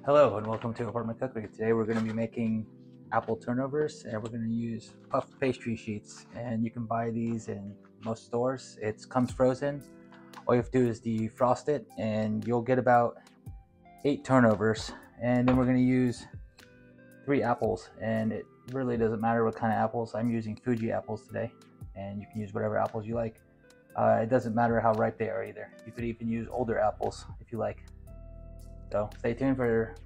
Hello and welcome to Apartment Cookery. Today we're going to be making apple turnovers and we're going to use puffed pastry sheets, and you can buy these in most stores. It comes frozen. All you have to do is defrost it and you'll get about 8 turnovers, and then we're going to use 3 apples, and it really doesn't matter what kind of apples. I'm using Fuji apples today, and you can use whatever apples you like. It doesn't matter how ripe they are either. You could even use older apples if you like. So stay tuned for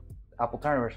apple turnovers.